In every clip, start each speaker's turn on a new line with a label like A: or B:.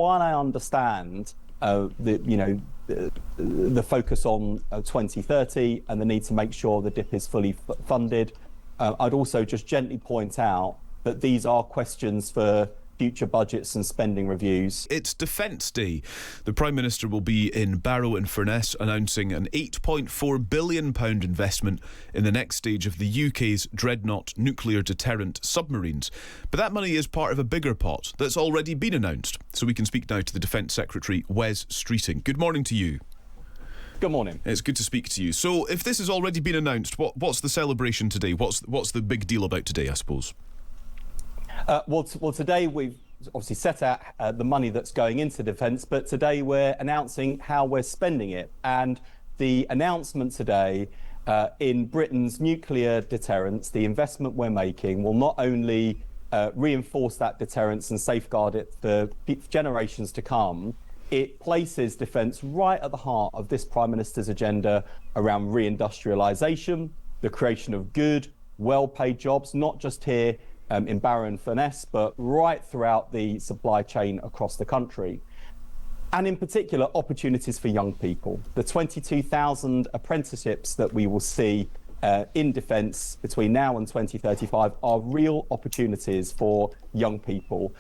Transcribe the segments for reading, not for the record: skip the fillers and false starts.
A: while I understand the focus on 2030 and the need to make sure the DIP is fully funded, I'd also just gently point out that these are questions for future budgets and spending reviews.
B: It's Defence Day. The Prime Minister will be in Barrow-in-Furness announcing an £8.4 billion investment in the next stage of the UK's dreadnought nuclear deterrent submarines. But that money is part of a bigger pot that's already been announced. So we can speak now to the Defence Secretary, Wes Streeting. Good morning to you.
A: Good morning.
B: It's good to speak to you. So if this has already been announced, what's the celebration today? What's the big deal about today, I suppose?
A: Well, today we've obviously set out the money that's going into defence, but today we're announcing how we're spending it. And the announcement today in Britain's nuclear deterrence, the investment we're making, will not only reinforce that deterrence and safeguard it for generations to come, it places defence right at the heart of this Prime Minister's agenda around reindustrialisation, the creation of good, well-paid jobs, not just here in Barrow-in-Furness, but right throughout the supply chain across the country. And in particular, opportunities for young people. The 22,000 apprenticeships that we will see in defence between now and 2035 are real opportunities for young people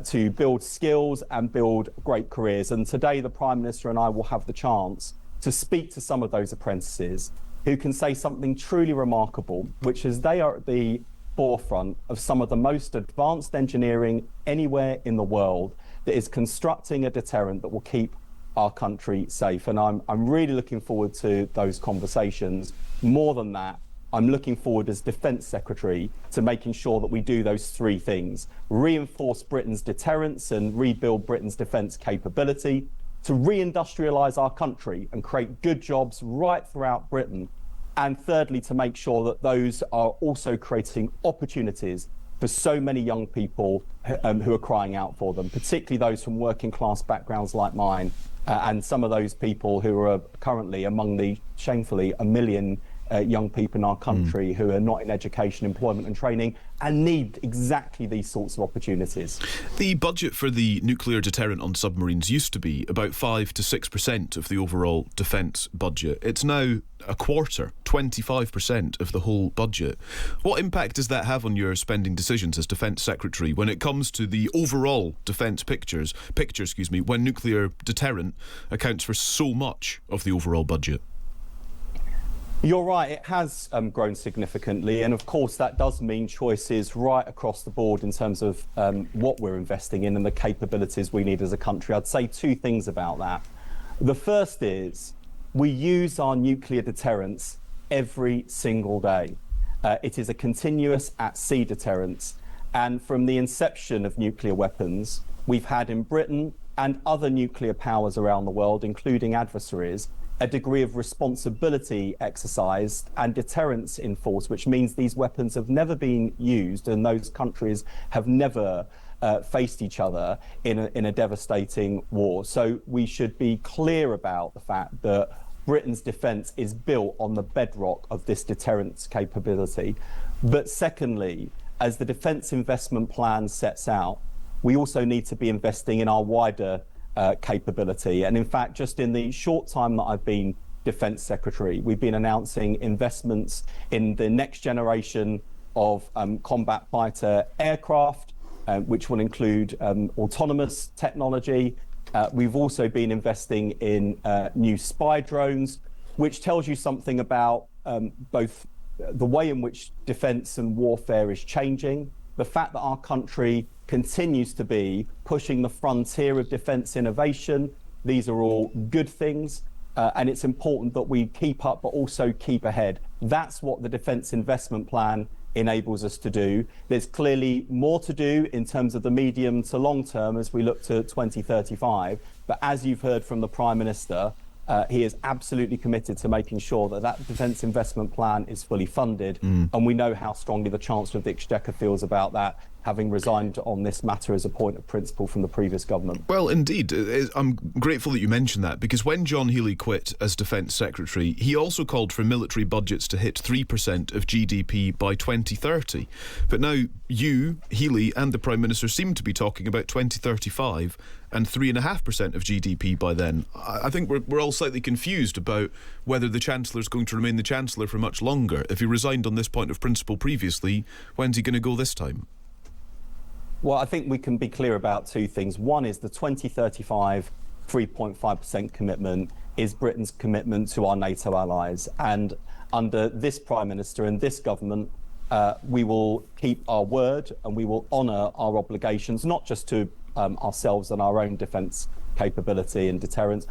A: to build skills and build great careers. And today, the Prime Minister and I will have the chance to speak to some of those apprentices who can say something truly remarkable, which is they are at the forefront of some of the most advanced engineering anywhere in the world that is constructing a deterrent that will keep our country safe. And I'm really looking forward to those conversations. More than that, I'm looking forward as Defence Secretary to making sure that we do those three things: reinforce Britain's deterrence and rebuild Britain's defence capability, to reindustrialise our country and create good jobs right throughout Britain, and thirdly, to make sure that those are also creating opportunities for so many young people who are crying out for them, particularly those from working class backgrounds like mine, and some of those people who are currently among the, shamefully, 1 million young people in our country who are not in education, employment and training and need exactly these sorts of opportunities.
B: The budget for the nuclear deterrent on submarines used to be about 5 to 6% of the overall defence budget. It's now a quarter, 25% of the whole budget. What impact does that have on your spending decisions as Defence Secretary when it comes to the overall defence picture, when nuclear deterrent accounts for so much of the overall budget?
A: You're right, it has grown significantly, and of course that does mean choices right across the board in terms of what we're investing in and the capabilities we need as a country. I'd say two things about that. The first is we use our nuclear deterrence every single day. It is a continuous at-sea deterrence, and from the inception of nuclear weapons, we've had in Britain and other nuclear powers around the world, including adversaries, a degree of responsibility exercised and deterrence enforced, which means these weapons have never been used and those countries have never faced each other in a devastating war. So we should be clear about the fact that Britain's defence is built on the bedrock of this deterrence capability. But secondly, as the Defence Investment Plan sets out, we also need to be investing in our wider capability. And in fact, just in the short time that I've been Defence Secretary, we've been announcing investments in the next generation of combat fighter aircraft, which will include autonomous technology. We've also been investing in new spy drones, which tells you something about both the way in which defence and warfare is changing, the fact that our country continues to be pushing the frontier of defence innovation. These are all good things, and it's important that we keep up but also keep ahead. That's what the Defence Investment Plan enables us to do. There's clearly more to do in terms of the medium to long term as we look to 2035, but as you've heard from the Prime Minister, he is absolutely committed to making sure that that Defence Investment Plan is fully funded, and we know how strongly the Chancellor of the Exchequer feels about that. having resigned on this matter as a point of principle from the previous government.
B: Well, indeed. I'm grateful that you mentioned that, because when John Healey quit as Defence Secretary, he also called for military budgets to hit 3% of GDP by 2030. But now you, Healey, and the Prime Minister seem to be talking about 2035 and 3.5% of GDP by then. I think we're all slightly confused about whether the Chancellor's going to remain the Chancellor for much longer. If he resigned on this point of principle previously, when's he going to go this time?
A: Well, I think we can be clear about two things. One is the 2035 3.5% commitment is Britain's commitment to our NATO allies. And under this Prime Minister and this government, we will keep our word and we will honour our obligations, not just to ourselves and our own defence capability and deterrence,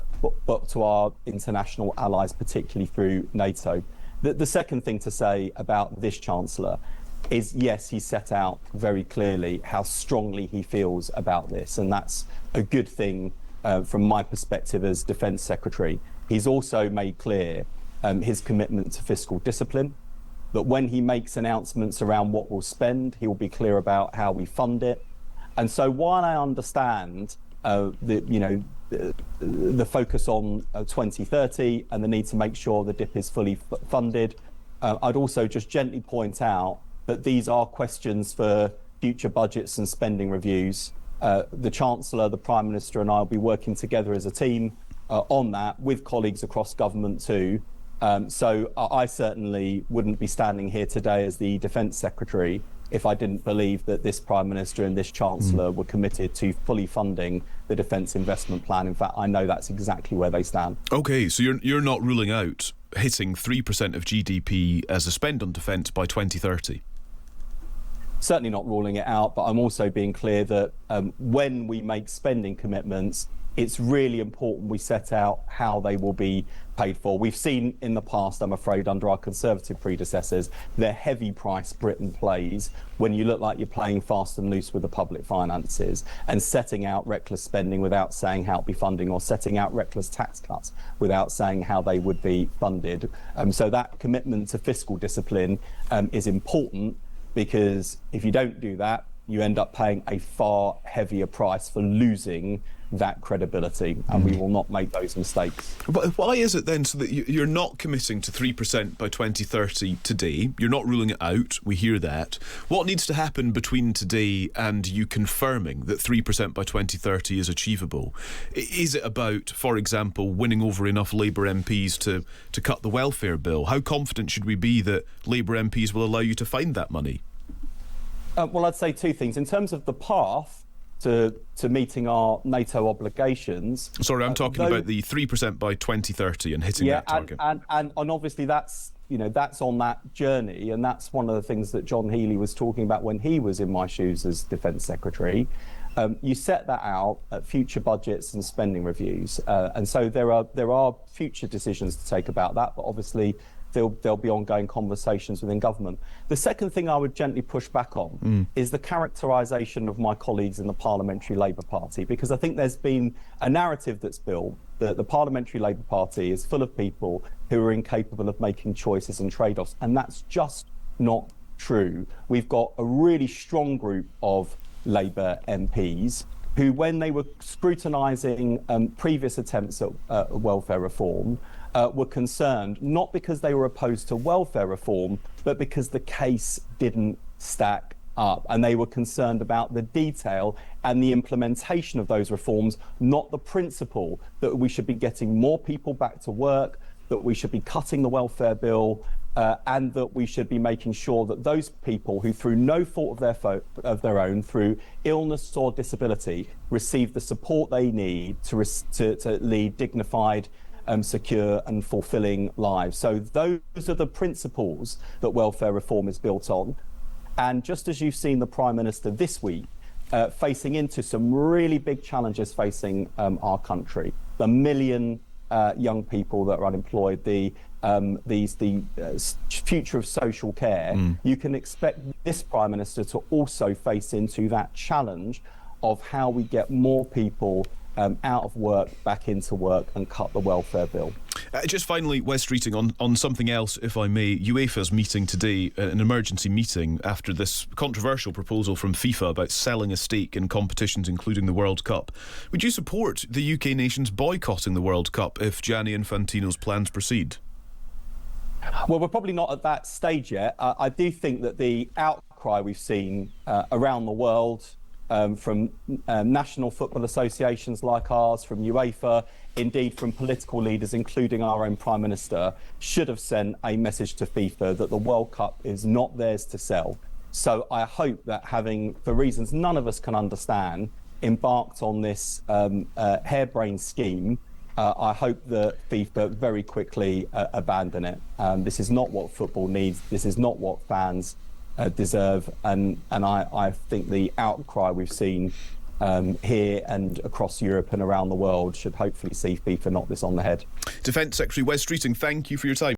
A: but to our international allies, particularly through NATO. The second thing to say about this Chancellor is, yes, he set out very clearly how strongly he feels about this, and that's a good thing from my perspective as Defence Secretary. He's also made clear his commitment to fiscal discipline, that when he makes announcements around what we'll spend, he will be clear about how we fund it. And so while I understand the focus on 2030 and the need to make sure the DIP is fully funded, I'd also just gently point out that these are questions for future budgets and spending reviews. The Chancellor, the Prime Minister and I will be working together as a team on that with colleagues across government too. So I certainly wouldn't be standing here today as the Defence Secretary if I didn't believe that this Prime Minister and this Chancellor were committed to fully funding the Defence Investment Plan. In fact, I know that's exactly where they stand. OK,
B: so you're not ruling out hitting 3% of GDP as a spend on defence by 2030?
A: Certainly not ruling it out, but I'm also being clear that when we make spending commitments, it's really important we set out how they will be paid for. We've seen in the past, I'm afraid, under our Conservative predecessors, the heavy price Britain plays when you look like you're playing fast and loose with the public finances and setting out reckless spending without saying how it be funding, or setting out reckless tax cuts without saying how they would be funded. So that commitment to fiscal discipline is important, because if you don't do that, you end up paying a far heavier price for losing that credibility, and we will not make those mistakes.
B: But why is it then so that you're not committing to 3% by 2030 today? You're not ruling it out, we hear that. What needs to happen between today and you confirming that 3% by 2030 is achievable? Is it about, for example, winning over enough Labour MPs to cut the welfare bill? How confident should we be that Labour MPs will allow you to find that money?
A: Well, I'd say two things. In terms of the path to meeting our NATO obligations.
B: Sorry, I'm talking about the 3% by 2030 and hitting that target.
A: And obviously that's on that journey, and that's one of the things that John Healey was talking about when he was in my shoes as Defence Secretary. You set that out at future budgets and spending reviews, and so there are future decisions to take about that, but obviously there'll be ongoing conversations within government. The second thing I would gently push back on is the characterisation of my colleagues in the Parliamentary Labour Party, because I think there's been a narrative that's built that the Parliamentary Labour Party is full of people who are incapable of making choices and trade-offs, and that's just not true. We've got a really strong group of Labour MPs who, when they were scrutinising previous attempts at welfare reform, were concerned, not because they were opposed to welfare reform, but because the case didn't stack up. And they were concerned about the detail and the implementation of those reforms, not the principle that we should be getting more people back to work, that we should be cutting the welfare bill, and that we should be making sure that those people who, through no fault of their own, through illness or disability, receive the support they need to lead dignified, secure and fulfilling lives. So those are the principles that welfare reform is built on. And just as you've seen the Prime Minister this week facing into some really big challenges facing our country, the million young people that are unemployed, the future of social care, you can expect this Prime Minister to also face into that challenge of how we get more people out of work back into work and cut the welfare bill.
B: Just finally, Wes Streeting, on something else, if I may. UEFA's meeting today, an emergency meeting after this controversial proposal from FIFA about selling a stake in competitions, including the World Cup. Would you support the UK nations boycotting the World Cup if Gianni Infantino's plans proceed?
A: Well, we're probably not at that stage yet. I do think that the outcry we've seen around the world from national football associations like ours, from UEFA, indeed from political leaders, including our own Prime Minister, should have sent a message to FIFA that the World Cup is not theirs to sell. So I hope that, having, for reasons none of us can understand, embarked on this harebrained scheme, I hope that FIFA very quickly abandon it. This is not what football needs. This is not what fans deserve. And I think the outcry we've seen here and across Europe and around the world should hopefully see FIFA knock this on the head.
B: Defence Secretary Wes Streeting, thank you for your time.